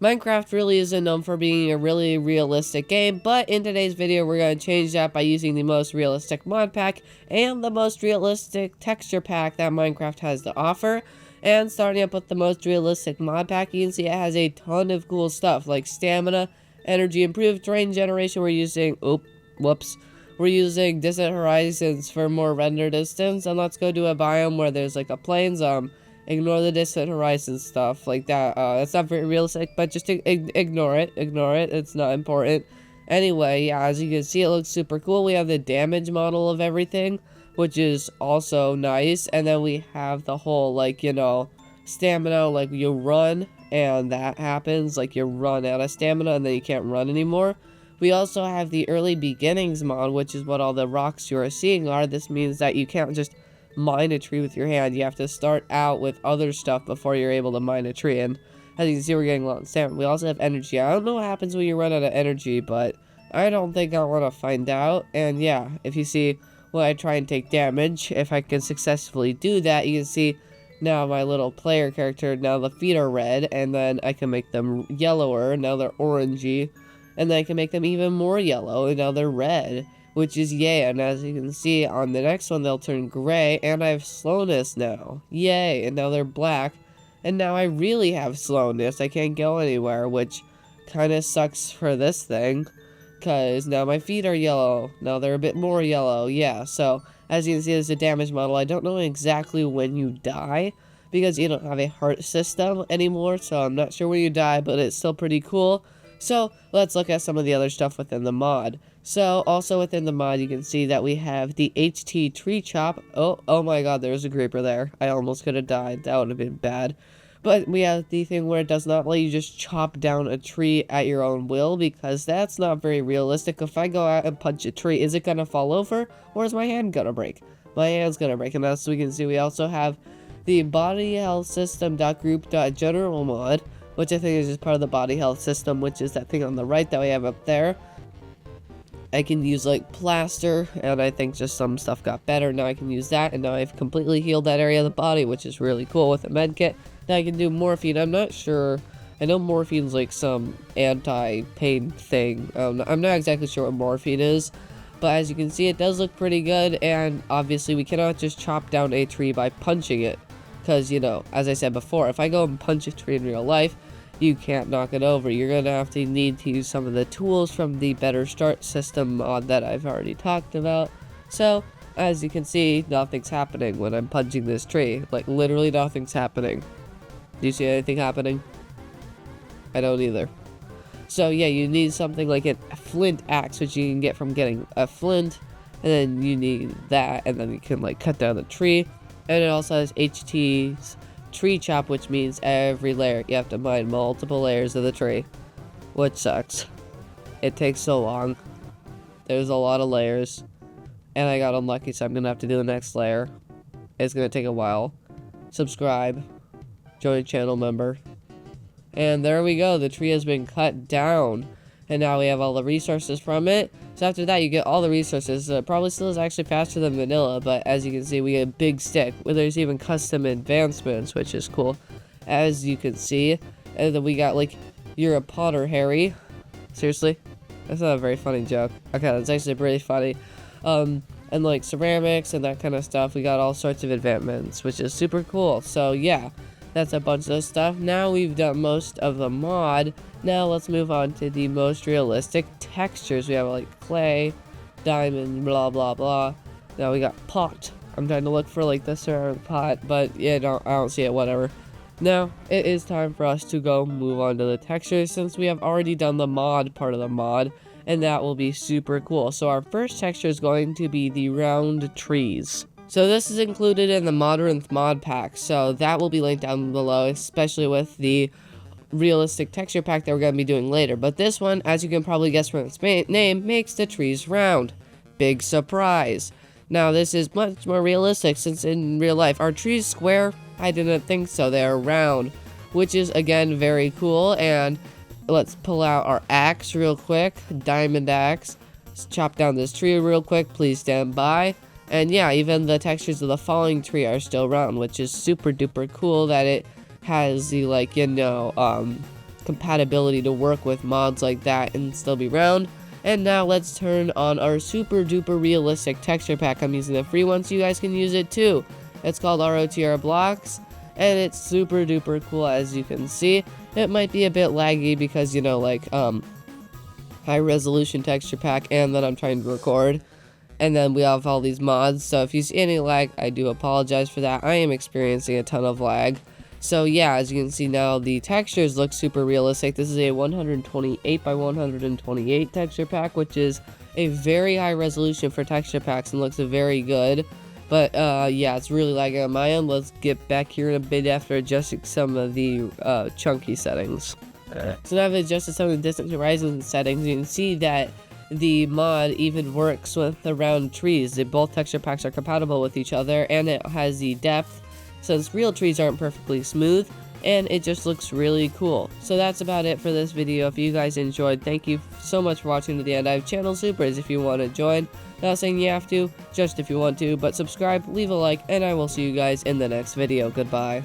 Minecraft really isn't known for being a really realistic game, but in today's video we're going to change that by using the most realistic mod pack and the most realistic texture pack that Minecraft has to offer. And starting up with the most realistic mod pack, you can see it has a ton of cool stuff like stamina, energy improved, terrain generation. We're using we're using distant horizons for more render distance, and let's go to a biome where there's like a plains. Ignore the distant horizon stuff like that. That's not very realistic, but just ignore it. It's not important. Anyway, yeah, as you can see, it looks super cool. We have the damage model of everything, which is also nice. And then we have the whole, like, you know, stamina, like you run and that happens, like you run out of stamina and then you can't run anymore. We also have the early beginnings mod, which is what all the rocks you are seeing are. This means that you can't just mine a tree with your hand. You have to start out with other stuff before you're able to mine a tree, and as you can see, we're getting low on stamina. We also have energy. I don't know what happens when you run out of energy, but I don't think I want to find out. And yeah, if you see when I try and take damage, if I can successfully do that, you can see now my little player character, now the feet are red, and then I can make them yellower, now they're orangey, and then I can make them even more yellow, and now they're red, which is yay. And as you can see on the next one, they'll turn gray, and I have slowness now, yay. And now they're black, and now I really have slowness. I can't go anywhere, which kind of sucks for this thing, because now my feet are yellow. Now they're a bit more yellow, yeah. So as you can see, there's a damage model. I don't know exactly when you die, because you don't have a heart system anymore, so I'm not sure when you die, but it's still pretty cool. So let's look at some of the other stuff within the mod. So also within the mod, you can see that we have the HT tree chop. Oh my god, there's a creeper there. I almost could have died. That would have been bad. But we have the thing where it does not let you just chop down a tree at your own will, because that's not very realistic. If I go out and punch a tree, is it going to fall over, or is my hand going to break? My hand's going to break. And as we can see, we also have the body health system.group.general mod, which I think is just part of the body health system, which is that thing on the right that we have up there. I can use like plaster, and I think just some stuff got better. Now I can use that, and now I've completely healed that area of the body, which is really cool with a med kit. Now I can do morphine. I'm not sure. I know morphine's like some anti-pain thing. I'm not exactly sure what morphine is, but as you can see, it does look pretty good. And obviously, we cannot just chop down a tree by punching it, because, you know, as I said before, if I go and punch a tree in real life, you can't knock it over. You're going to need to use some of the tools from the Better Start system mod that I've already talked about. So, as you can see, nothing's happening when I'm punching this tree. Like, literally nothing's happening. Do you see anything happening? I don't either. So, yeah, you need something like a flint axe, which you can get from getting a flint. And then you need that, and then you can, like, cut down the tree. And it also has HT's tree chop, which means every layer you have to mine multiple layers of the tree, which sucks. It takes so long. There's a lot of layers, and I got unlucky, so I'm gonna have to do the next layer. It's gonna take a while. Subscribe, join channel member, and there we go. The tree has been cut down, and now we have all the resources from it. So after that, you get all the resources. Probably still is actually faster than vanilla, but as you can see, we get a big stick. Where there's even custom advancements, which is cool, as you can see. And then we got, like, you're a Potter, Harry. Seriously? That's not a very funny joke. Okay, that's actually pretty funny. And, like, ceramics and that kind of stuff. We got all sorts of advancements, which is super cool. So, yeah, that's a bunch of stuff. Now we've done most of the mod. Now let's move on to the most realistic textures. We have like clay, diamond, blah blah blah. Now we got pot. I'm trying to look for like the ceramic pot, but yeah, I don't see it, whatever. Now it is time for us to go move on to the textures, since we have already done the mod part of the mod, and that will be super cool. So our first texture is going to be the round trees. So this is included in the Modern mod pack, so that will be linked down below, especially with the realistic texture pack that we're going to be doing later. But this one, as you can probably guess from its name, makes the trees round. Big surprise. Now this is much more realistic, since in real life, are trees square? I didn't think so. They are round, which is again very cool. And let's pull out our axe real quick, diamond axe. Let's chop down this tree real quick. Please stand by. And yeah, even the textures of the falling tree are still round, which is super duper cool that it has the, like, you know, compatibility to work with mods like that and still be round. And now let's turn on our super duper realistic texture pack. I'm using the free one so you guys can use it too. It's called ROTR Blocks, and it's super duper cool. As you can see, it might be a bit laggy because, you know, like high resolution texture pack, and then I'm trying to record, and then we have all these mods, so if you see any lag, I do apologize for that. I am experiencing a ton of lag. So yeah, as you can see now, the textures look super realistic. This is a 128 by 128 texture pack, which is a very high resolution for texture packs and looks very good. But yeah, it's really lagging on my end. Let's get back here in a bit after adjusting some of the chunky settings. So now I've adjusted some of the distance horizon settings. You can see that the mod even works with the round trees. Both texture packs are compatible with each other, and it has the depth, since real trees aren't perfectly smooth, and it just looks really cool. So that's about it for this video. If you guys enjoyed, thank you so much for watching to the end. I have channel supers if you want to join. Not saying you have to, just if you want to, but subscribe, leave a like, and I will see you guys in the next video. Goodbye.